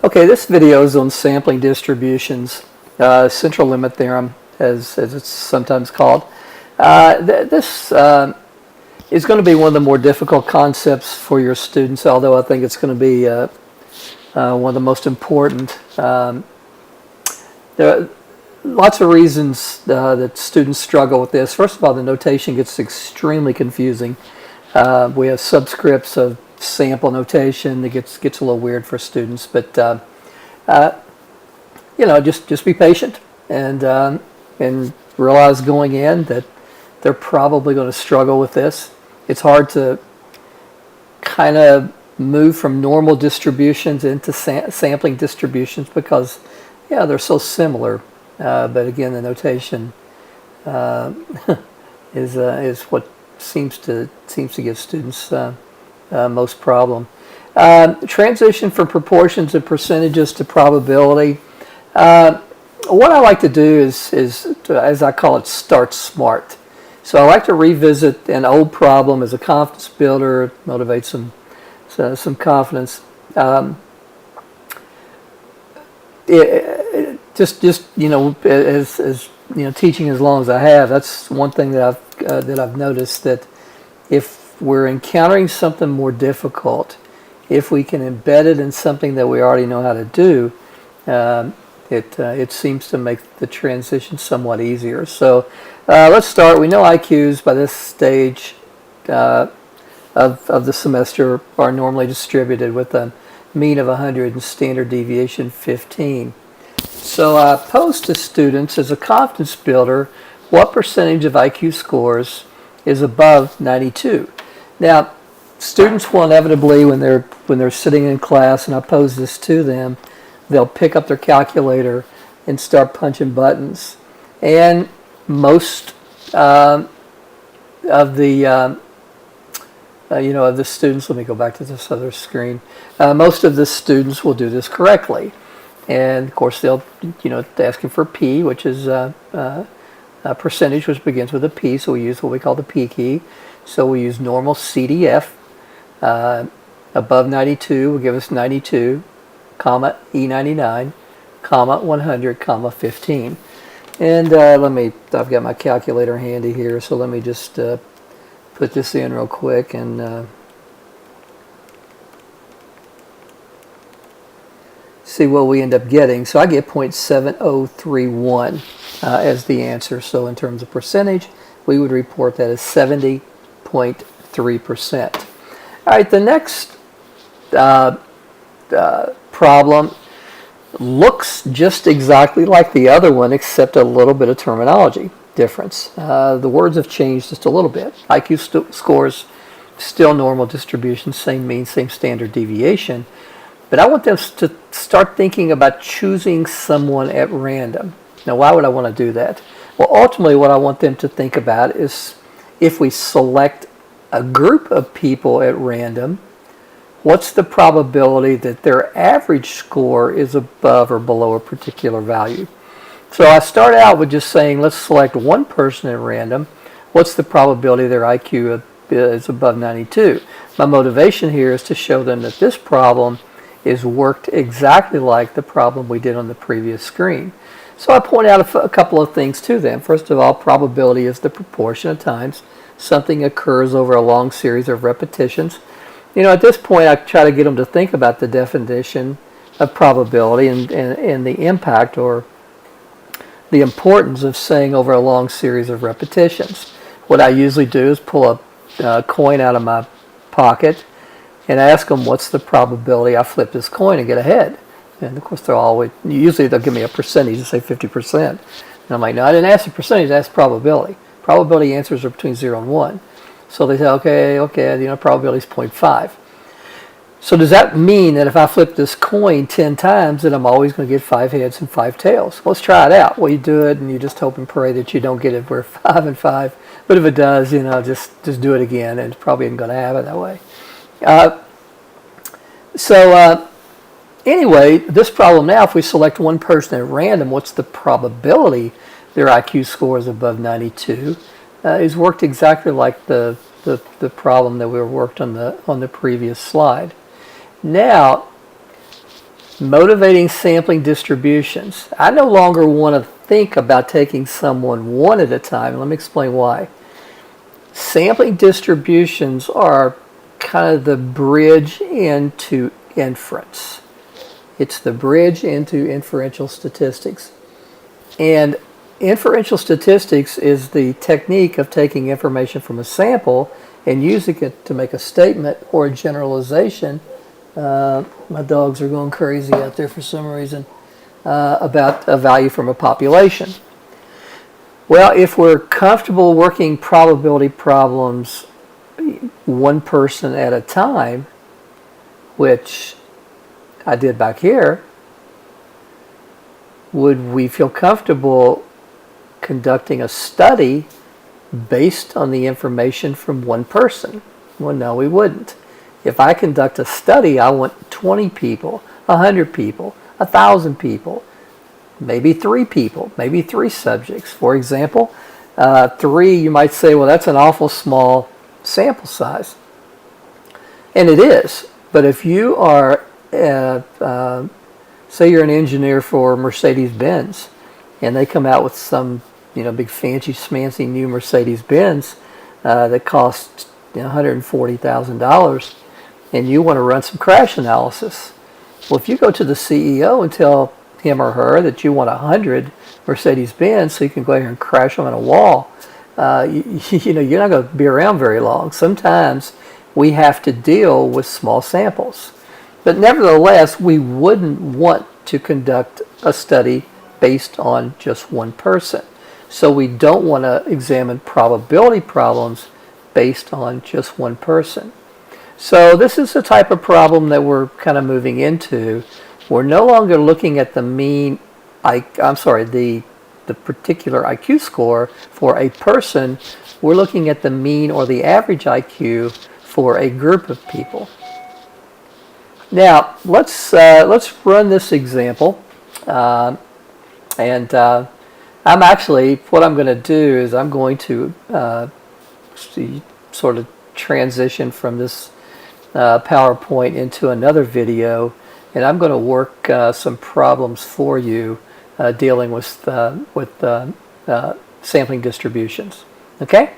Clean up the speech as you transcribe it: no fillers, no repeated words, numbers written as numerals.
Okay, this video is on sampling distributions, central limit theorem, as it's sometimes called. This is going to be one of the more difficult concepts for your students, although I think it's going to be one of the most important. There are lots of reasons that students struggle with this. First of all, the notation gets extremely confusing. We have subscripts of sample notation that gets a little weird for students, but just be patient and realize going in that they're probably going to struggle with this. It's hard to kind of move from normal distributions into sampling distributions because they're so similar, but again the notation is what seems to give students most problem. Transition from proportions and percentages to probability. What I like to do is as I call it, start smart. So I like to revisit an old problem as a confidence builder, motivate some confidence. As teaching as long as I have, that's one thing that I've noticed, that if we're encountering something more difficult, if we can embed it in something that we already know how to do, it seems to make the transition somewhat easier. So let's start. We know IQs by this stage of the semester are normally distributed with a mean of 100 and standard deviation 15. So I pose to students as a confidence builder, what percentage of IQ scores is above 92? Now, students will inevitably, when they're sitting in class and I pose this to them, they'll pick up their calculator and start punching buttons. And most of the students, let me go back to this other screen. Most of the students will do this correctly, and of course they'll asking for P, which is a percentage which begins with a P. So we use what we call the P key. So we use normal CDF. Above 92 will give us 92, comma E99, comma 100, comma 15. And I've got my calculator handy here, so let me just put this in real quick and see what we end up getting. So I get 0.7031 as the answer. So in terms of percentage, we would report that as 70.3%. All right, the next problem looks just exactly like the other one, except a little bit of terminology difference. The words have changed just a little bit. IQ scores, still normal distribution, same mean, same standard deviation. But I want them to start thinking about choosing someone at random. Now, why would I want to do that? Well, ultimately, what I want them to think about is if we select a group of people at random, what's the probability that their average score is above or below a particular value? So I start out with just saying, let's select one person at random. What's the probability their IQ is above 92? My motivation here is to show them that this problem is worked exactly like the problem we did on the previous screen. So I point out a couple of things to them. First of all, probability is the proportion of times something occurs over a long series of repetitions. At this point, I try to get them to think about the definition of probability and the impact or the importance of saying over a long series of repetitions. What I usually do is pull a coin out of my pocket and ask them, what's the probability I flip this coin and get ahead? And of course, usually they'll give me a percentage, say 50%. And I'm like, no, I didn't ask the percentage, I asked probability. Probability answers are between 0 and 1. So they say, okay, probability is 0.5. So does that mean that if I flip this coin 10 times, that I'm always going to get 5 heads and 5 tails? Let's try it out. Well, you do it, and you just hope and pray that you don't get it where 5 and 5. But if it does, just do it again, and it's probably isn't going to happen that way. Anyway, this problem now, if we select one person at random, what's the probability their IQ score is above 92? Is worked exactly like the problem that we worked on the previous slide. Now, Motivating sampling distributions. I no longer want to think about taking someone one at a time. Let me explain why. Sampling distributions are kind of the bridge into inference. It's the bridge into inferential statistics. And inferential statistics is the technique of taking information from a sample and using it to make a statement or a generalization. My dogs are going crazy out there for some reason about a value from a population. Well, if we're comfortable working probability problems one person at a time, which I did back here, would we feel comfortable conducting a study based on the information from one person? Well, no, we wouldn't. If I conduct a study, I want 20 people, 100 people, 1,000 people, maybe 3 people, maybe 3 subjects. For example, 3, you might say, well, that's an awful small sample size. And it is. But if you are, say you're an engineer for Mercedes-Benz, and they come out with some, big fancy schmancy new Mercedes-Benz that costs $140,000, and you want to run some crash analysis. Well, if you go to the CEO and tell him or her that you want 100 Mercedes-Benz so you can go ahead and crash them on a wall, you're not going to be around very long. Sometimes we have to deal with small samples. But nevertheless, we wouldn't want to conduct a study based on just one person. So we don't want to examine probability problems based on just one person. So this is the type of problem that we're kind of moving into. We're no longer looking at the the particular IQ score for a person. We're looking at the mean or the average IQ for a group of people. Now let's run this example, I'm actually, what I'm going to do is I'm going to sort of transition from this PowerPoint into another video, and I'm going to work some problems for you dealing with sampling distributions. Okay?